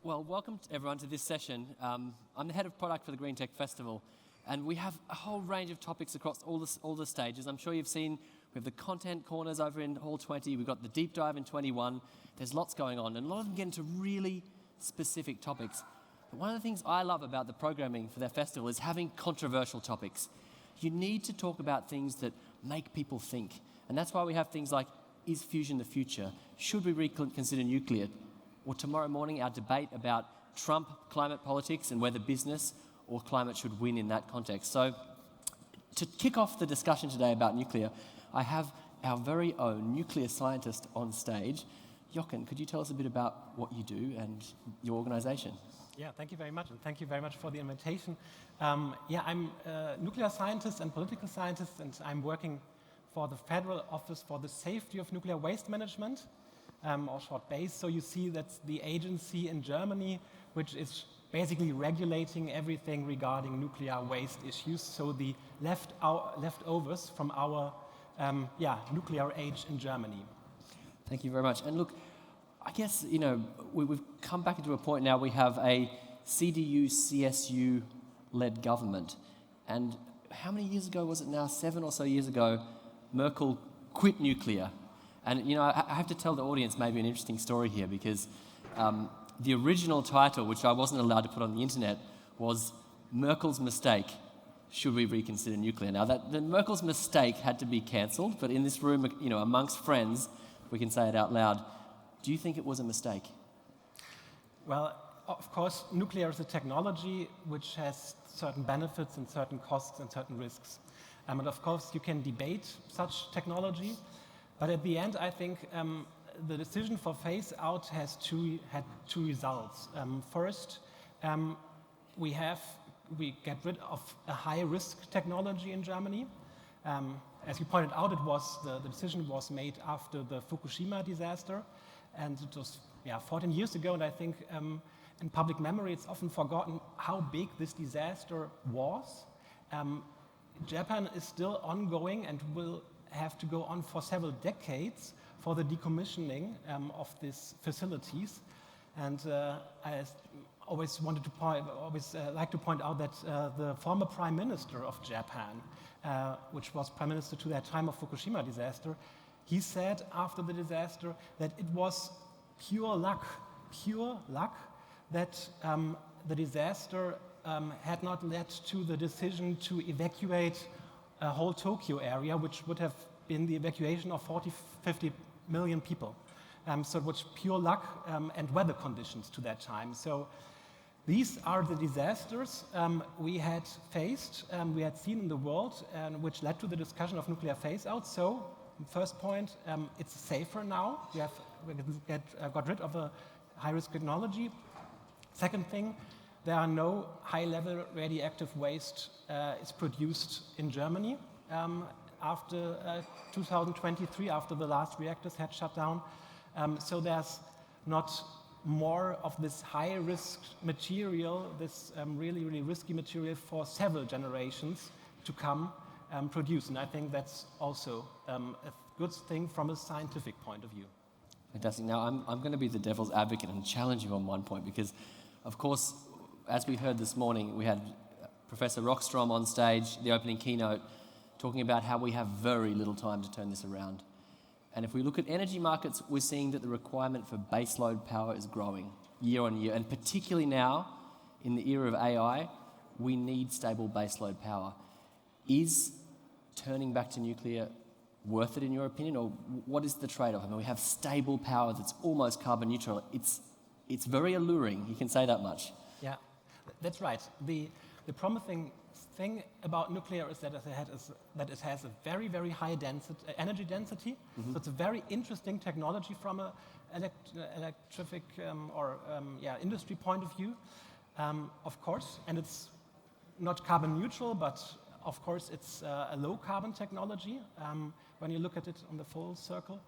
Well, welcome everyone to this session. I'm the head of product for the Green Tech Festival, and we have a whole range of topics across all the stages. I'm sure you've seen we have the content corners over in Hall 20. We've got the deep dive in 21. There's lots going on, and a lot of them get into really specific topics. But one of the things I love about the programming for their festival is having controversial topics. You need to talk about things that make people think, and that's why we have things like, is fusion the future? Should we reconsider nuclear? Or tomorrow morning, our debate about Trump climate politics and whether business or climate should win in that context. So to kick off the discussion today about nuclear, I have our very own nuclear scientist on stage. Jochen, could you tell us a bit about what you do and your organization? Yeah, thank you very much, and thank you very much for the invitation. I'm a nuclear scientist and political scientist, and I'm working for the Federal Office for the Safety of Nuclear Waste Management, or short BASE. So you see that's the agency in Germany which is basically regulating everything regarding nuclear waste issues, so the leftovers from our nuclear age in Germany. Thank you very much. And look, I guess, we've come back into a point now we have a CDU, CSU-led government. And how many years ago was it now? 7 or so years ago, Merkel quit nuclear. And, I have to tell the audience maybe an interesting story here because the original title, which I wasn't allowed to put on the internet, was Merkel's Mistake, Should We Reconsider Nuclear? Now, the Merkel's mistake had to be cancelled, but in this room, amongst friends, we can say it out loud. Do you think it was a mistake? Well, of course, nuclear is a technology which has certain benefits and certain costs and certain risks. And of course, you can debate such technology. But at the end, I think the decision for phase out had two results. First, we get rid of a high risk technology in Germany. As you pointed out, the decision was made after the Fukushima disaster, and it was 14 years ago. And I think in public memory, it's often forgotten how big this disaster was. Japan is still ongoing and will have to go on for several decades for the decommissioning of these facilities. And I always like to point out that the former Prime Minister of Japan, which was Prime Minister to that time of Fukushima disaster, he said after the disaster that it was pure luck that the disaster had not led to the decision to evacuate a whole Tokyo area, which would have been the evacuation of 50 million people. So it was pure luck and weather conditions to that time. So these are the disasters we had faced, we had seen in the world, and which led to the discussion of nuclear phase-out. So, first point, it's safer now. We got rid of a high-risk technology. Second thing, there are no high-level radioactive waste is produced in Germany after 2023, after the last reactors had shut down. So there's not more of this high-risk material, this really, really risky material for several generations to come produced. And I think that's also a good thing from a scientific point of view. Fantastic. Now, I'm going to be the devil's advocate and challenge you on one point because, of course, as we heard this morning, we had Professor Rockstrom on stage, the opening keynote, talking about how we have very little time to turn this around. And if we look at energy markets, we're seeing that the requirement for baseload power is growing year on year. And particularly now, in the era of AI, we need stable baseload power. Is turning back to nuclear worth it in your opinion, or what is the trade-off? I mean, we have stable power that's almost carbon neutral. It's very alluring, you can say that much. Yeah, that's right. The promising thing about nuclear is that it has a very, very high energy density. Mm-hmm. So it's a very interesting technology from an electric industry point of view, of course. And it's not carbon neutral, but of course it's a low carbon technology when you look at it on the full circle.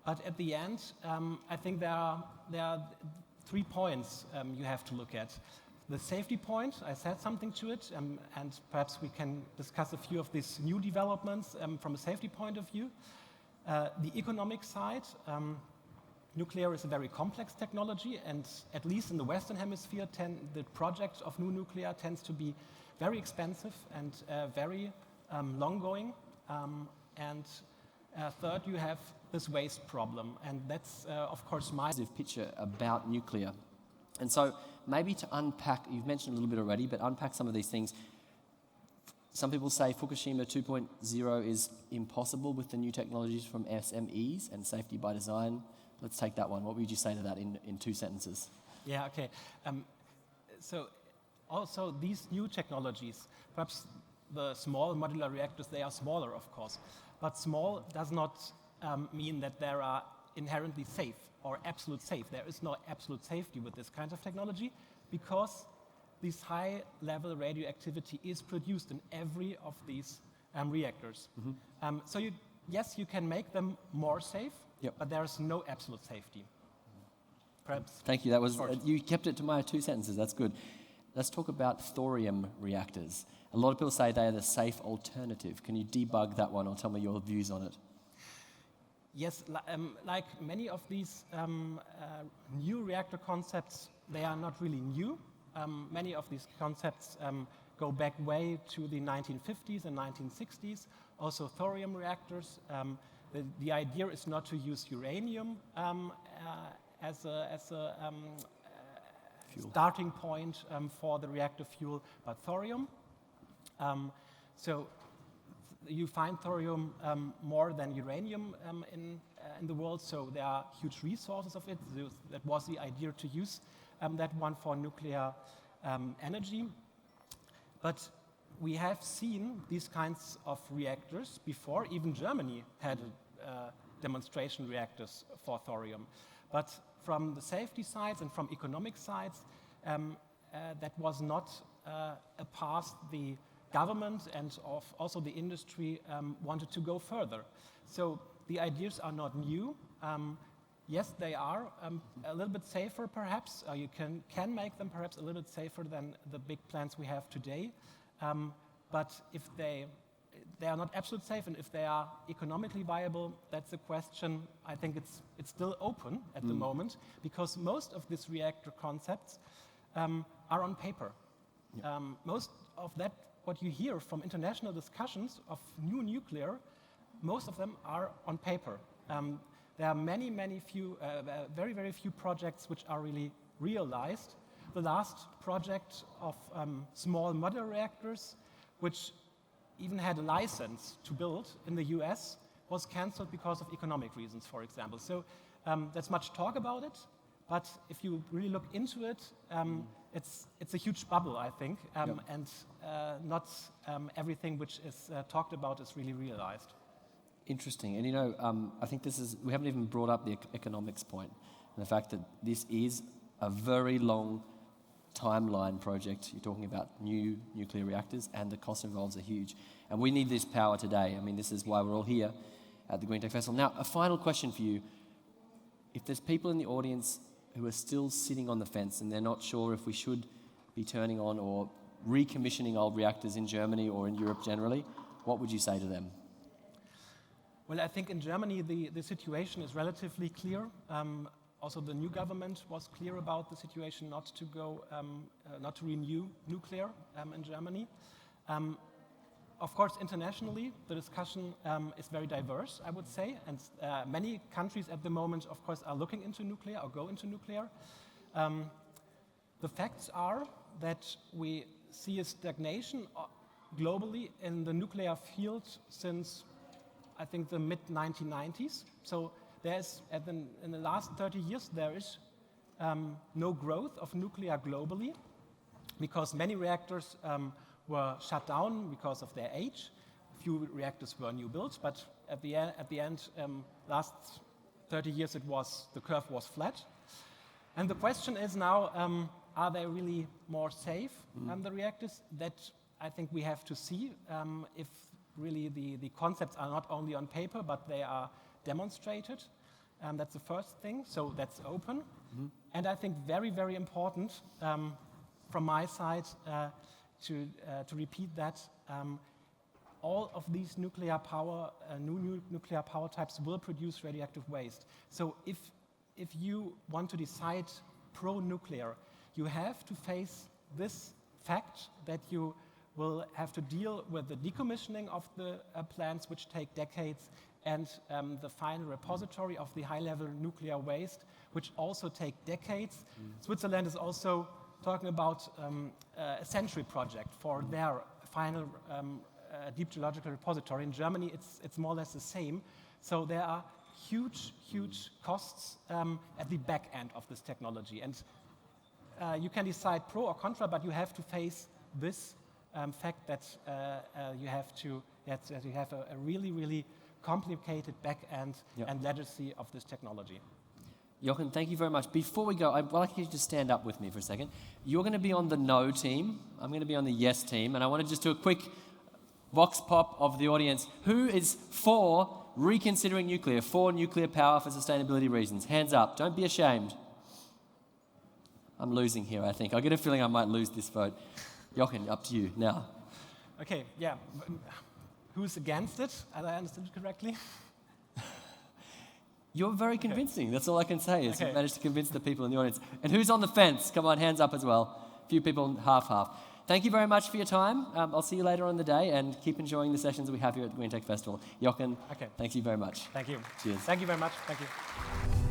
But at the end, I think there are 3 points you have to look at. The safety point, I said something to it, and perhaps we can discuss a few of these new developments from a safety point of view. The economic side, nuclear is a very complex technology, and at least in the Western Hemisphere, the project of new nuclear tends to be very expensive and very long-going. And third, you have this waste problem, and that's, of course, my picture about nuclear. And so maybe to unpack, you've mentioned a little bit already, but unpack some of these things. Some people say Fukushima 2.0 is impossible with the new technologies from SMEs and safety by design. Let's take that one. What would you say to that in 2 sentences? Yeah, okay. So also these new technologies, perhaps the small modular reactors, they are smaller, of course. But small does not mean that they are inherently safe or absolute safe. There is no absolute safety with this kind of technology because this high-level radioactivity is produced in every of these reactors. Mm-hmm. So yes, you can make them more safe, but there is no absolute safety. Perhaps. Thank you. That was you kept it to my 2 sentences. That's good. Let's talk about thorium reactors. A lot of people say they are the safe alternative. Can you debug that one or tell me your views on it? Yes, like many of these new reactor concepts, they are not really new. Many of these concepts go back way to the 1950s and 1960s. Also thorium reactors. The idea is not to use uranium as a starting point for the reactor fuel, but thorium. So you find thorium more than uranium in the world, so there are huge resources of it. So that was the idea to use that one for nuclear energy. But we have seen these kinds of reactors before. Even Germany had demonstration reactors for thorium. But from the safety sides and from economic sides, that was not a path the government and also the industry wanted to go further. So the ideas are not new. Yes, they are a little bit safer, perhaps. You can make them perhaps a little bit safer than the big plants we have today. But if they are not absolutely safe, and if they are economically viable, that's a question. I think it's still open at the moment, because most of these reactor concepts are on paper. Yeah. Most of that, what you hear from international discussions of new nuclear, most of them are on paper. There are very, very few projects which are really realized. The last project of small modular reactors, which even had a license to build in the US, was cancelled because of economic reasons, for example. So there's much talk about it, but if you really look into it, it's a huge bubble, I think, and not everything which is talked about is really realized. Interesting. And I think we haven't even brought up the economics point, and the fact that this is a very long timeline project. You're talking about new nuclear reactors, and the cost involved are huge. And we need this power today. I mean, this is why we're all here at the Green Tech Festival. Now, a final question for you. If there's people in the audience who are still sitting on the fence and they're not sure if we should be turning on or recommissioning old reactors in Germany or in Europe generally, what would you say to them? Well, I think in Germany the situation is relatively clear. Also, the new government was clear about the situation not to renew nuclear in Germany. Of course, internationally, the discussion is very diverse, I would say, and many countries at the moment, of course, are looking into nuclear or go into nuclear. The facts are that we see a stagnation globally in the nuclear field since, I think, the mid-1990s. So in the last 30 years, there is no growth of nuclear globally, because many reactors were shut down because of their age. Few reactors were new built, but at the end, last 30 years, the curve was flat. And the question is now, are they really more safe than the reactors? That I think we have to see if really the concepts are not only on paper, but they are demonstrated. That's the first thing, so that's open. Mm-hmm. And I think very, very important from my side to repeat that all of these nuclear power, new nuclear power types will produce radioactive waste. So if if you want to decide pro-nuclear, you have to face this fact that you will have to deal with the decommissioning of the plants, which take decades, and the final repository of the high-level nuclear waste, which also take decades. Switzerland is also talking about a century project for their final deep geological repository. In Germany, it's more or less the same. So there are huge, huge costs at the back end of this technology. And you can decide pro or contra, but you have to face this fact that you have a really, really complicated back end and legacy of this technology. Jochen, thank you very much. Before we go, I'd like you to stand up with me for a second. You're going to be on the no team. I'm going to be on the yes team. And I want to just do a quick vox pop of the audience. Who is for reconsidering nuclear, for nuclear power for sustainability reasons? Hands up. Don't be ashamed. I'm losing here, I think. I get a feeling I might lose this vote. Jochen, up to you now. Okay, yeah. Who's against it? Have I understood it correctly? You're very convincing. That's all I can say is Okay. you've managed to convince the people in the audience. And who's on the fence? Come on, hands up as well. A few people, half-half. Thank you very much for your time. I'll see you later on in the day, and keep enjoying the sessions we have here at the Green Tech Festival. Jochen, Okay. thank you very much. Thank you. Cheers. Thank you very much. Thank you.